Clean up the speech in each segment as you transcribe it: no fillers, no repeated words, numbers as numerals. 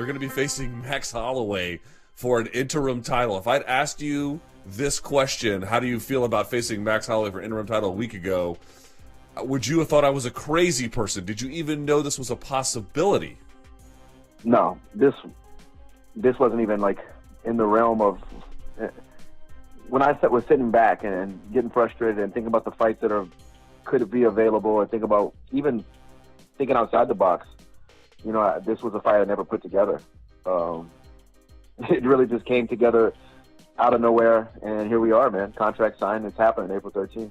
you're going to be facing Max Holloway for an interim title. If I'd asked you this question, how do you feel about facing Max Holloway for an interim title a week ago, would you have thought I was a crazy person? Did you even know this was a possibility? No, this wasn't even like in the realm of. When I was sitting back and getting frustrated and thinking about the fights that could be available, and think about even thinking outside the box, you know, this was a fight I never put together. It really just came together out of nowhere, and here we are, man. Contract signed. It's happening April 13th.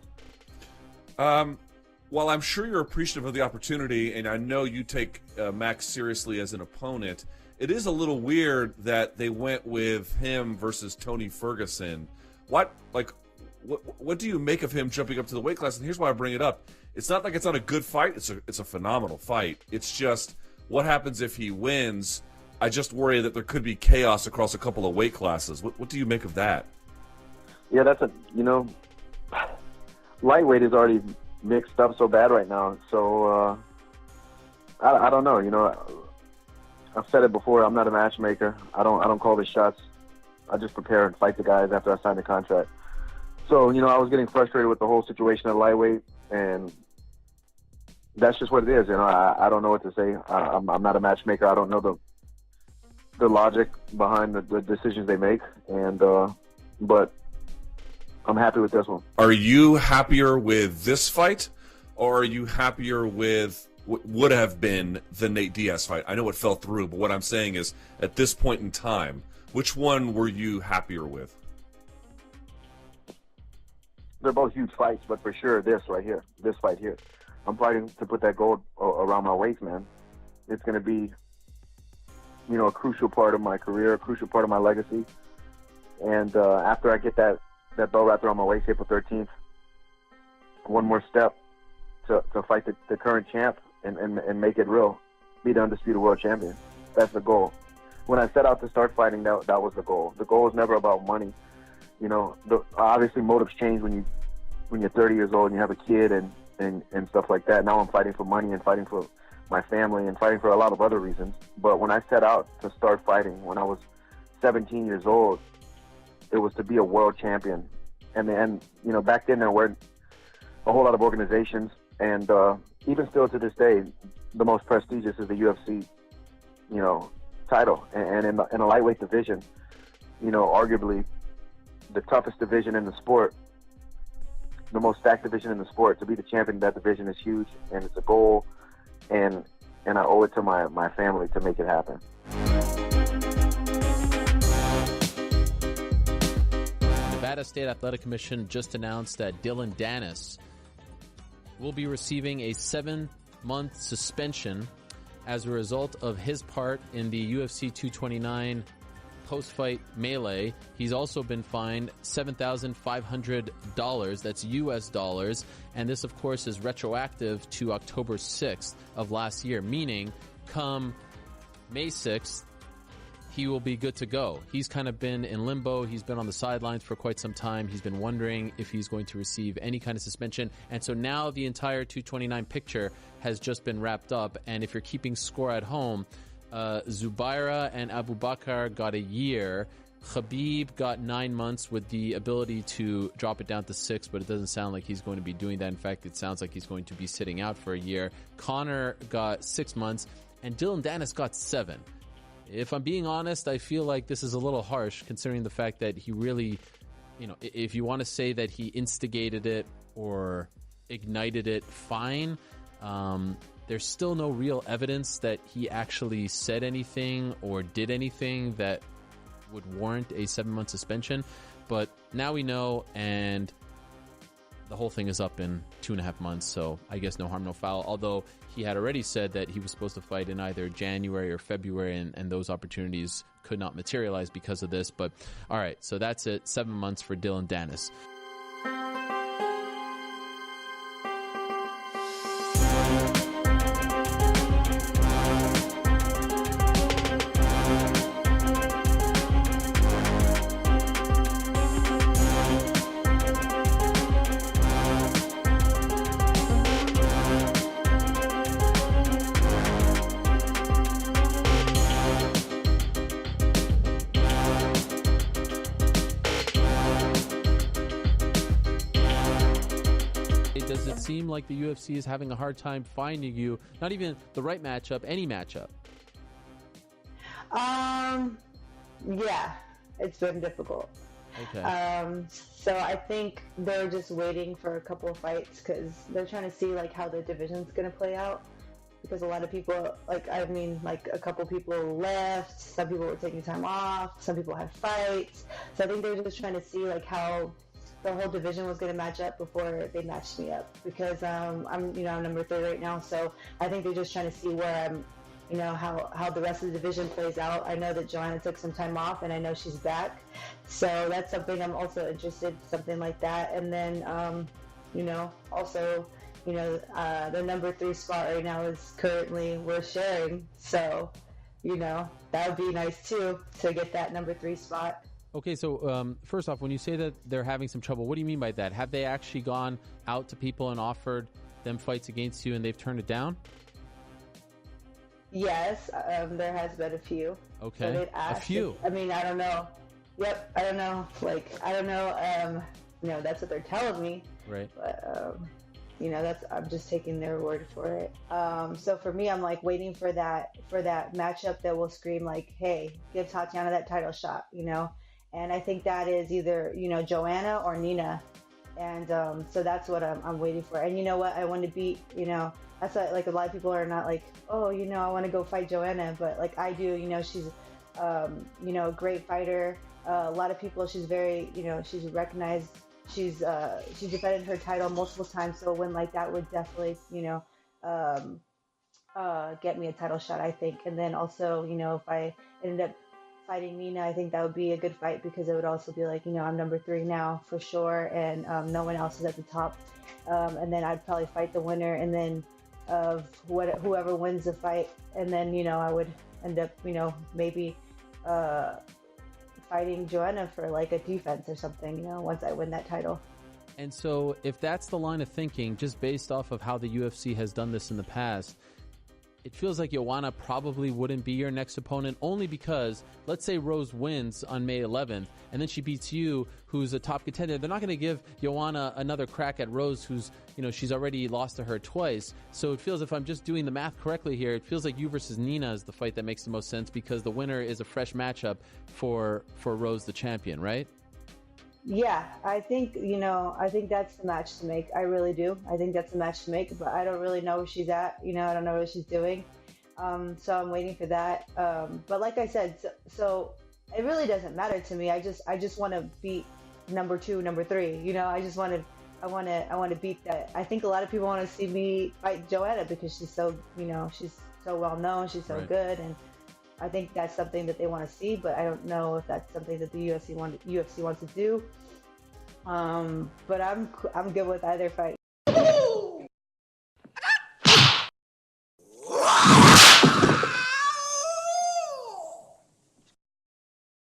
Well, I'm sure you're appreciative of the opportunity, and I know you take Max seriously as an opponent. It is a little weird that they went with him versus Tony Ferguson. What do you make of him jumping up to the weight class? And here's why I bring it up. It's not like it's not a good fight. It's a phenomenal fight. It's just what happens if he wins. I just worry that there could be chaos across a couple of weight classes. What do you make of that? Yeah, lightweight is already mixed up so bad right now. So I don't know. You know, I've said it before. I'm not a matchmaker. I don't call the shots. I just prepare and fight the guys after I sign the contract. So, you know, I was getting frustrated with the whole situation at lightweight, and that's just what it is. You know, I don't know what to say. I'm not a matchmaker. I don't know the logic behind the decisions they make, and but I'm happy with this one. Are you happier with this fight, or are you happier with what would have been the Nate Diaz fight? I know it fell through, but what I'm saying is, at this point in time, which one were you happier with? They're both huge fights, but for sure this fight here. I'm fighting to put that gold around my waist, man. It's going to be, you know, a crucial part of my career, a crucial part of my legacy. And after I get that belt wrapped around my waist, April 13th, one more step to fight the current champ and make it real, be the undisputed world champion. That's the goal. When I set out to start fighting, that was the goal. The goal was never about money. You know, obviously motives change when you're 30 years old and you have a kid and stuff like that. Now I'm fighting for money and fighting for my family and fighting for a lot of other reasons. But when I set out to start fighting when I was 17 years old, it was to be a world champion. And you know, back then there weren't a whole lot of organizations, and even still to this day, the most prestigious is the UFC, you know, title. And in a lightweight division, you know, arguably the toughest division in the sport, the most stacked division in the sport, to be the champion of that division is huge, and it's a goal, and I owe it to my family to make it happen. Nevada State Athletic Commission just announced that Dillon Davis will be receiving a 7-month suspension as a result of his part in the UFC 229 post-fight melee. He's also been fined $7,500. That's U.S. dollars. And this, of course, is retroactive to October 6th of last year, meaning come May 6th, he will be good to go. He's kind of been in limbo. He's been on the sidelines for quite some time. He's been wondering if he's going to receive any kind of suspension. And so now the entire 229 picture has just been wrapped up. And if you're keeping score at home, Zubaira and Abu Bakr got a year. Khabib got 9 months with the ability to drop it down to 6, but it doesn't sound like he's going to be doing that. In fact, it sounds like he's going to be sitting out for a year. Conor got 6 months, and Dillon Davis got 7. If I'm being honest, I feel like this is a little harsh considering the fact that he really, you know, if you want to say that he instigated it or ignited it, fine. There's still no real evidence that he actually said anything or did anything that would warrant a 7-month suspension. But now we know, and the whole thing is up in 2.5 months, so I guess no harm, no foul. Although he had already said that he was supposed to fight in either January or February, and those opportunities could not materialize because of this. But all right, so that's it. 7 months for Dillon Davis. seem like the UFC is having a hard time finding you, not even the right matchup, any matchup? Yeah, it's been difficult. Okay. So I think they're just waiting for a couple of fights because they're trying to see like how the division's going to play out. Because a lot of people, like a couple people left. Some people were taking time off. Some people had fights. So I think they're just trying to see like how the whole division was going to match up before they matched me up. Because I'm number 3 right now. So I think they're just trying to see where I'm. How the rest of the division plays out. I know that Joanna took some time off, and I know she's back. So that's something I'm also interested, something like that. And then, also, the number 3 spot right now is currently we're sharing. So, that would be nice too to get that number 3 spot. Okay, so first off, when you say that they're having some trouble, what do you mean by that? Have they actually gone out to people and offered them fights against you, and they've turned it down? Yes, there has been a few. Okay, so a few. I don't know. Yep, I don't know. I don't know. That's what they're telling me. Right. But I'm just taking their word for it. So for me, I'm like waiting for that matchup that will scream like, "Hey, give Tatiana that title shot," And I think that is either Joanna or Nina, and so that's what I'm waiting for. And you know what? I want to beat. That's what, like, a lot of people are not like, oh, I want to go fight Joanna, but like I do. She's a great fighter. A lot of people. She's very she's recognized. She's defended her title multiple times, so a win like that would definitely get me a title shot, I think. And then also if I ended up fighting Nina, I think that would be a good fight because it would also be like I'm number 3 now for sure, and no one else is at the top. And then I'd probably fight the winner, and then of whoever wins the fight, and then I would end up maybe fighting Joanna for like a defense or something once I win that title. And so if that's the line of thinking, just based off of how the UFC has done this in the past, it feels like Joanna probably wouldn't be your next opponent, only because, let's say Rose wins on May 11th, and then she beats you, who's a top contender. They're not going to give Joanna another crack at Rose, who's, she's already lost to her twice. So it feels, if I'm just doing the math correctly here, it feels like you versus Nina is the fight that makes the most sense, because the winner is a fresh matchup for Rose, the champion, right? Yeah, I think that's the match to make. I really do. I think that's the match to make, but I don't really know where she's at. I don't know what she's doing. So I'm waiting for that. But like I said, so it really doesn't matter to me. I just want to beat number 2, number 3. I want to beat that. I think a lot of people want to see me fight Joanna because she's so, she's so well known. She's so good, and I think that's something that they want to see, but I don't know if that's something that the UFC wants to do. But I'm good with either fight.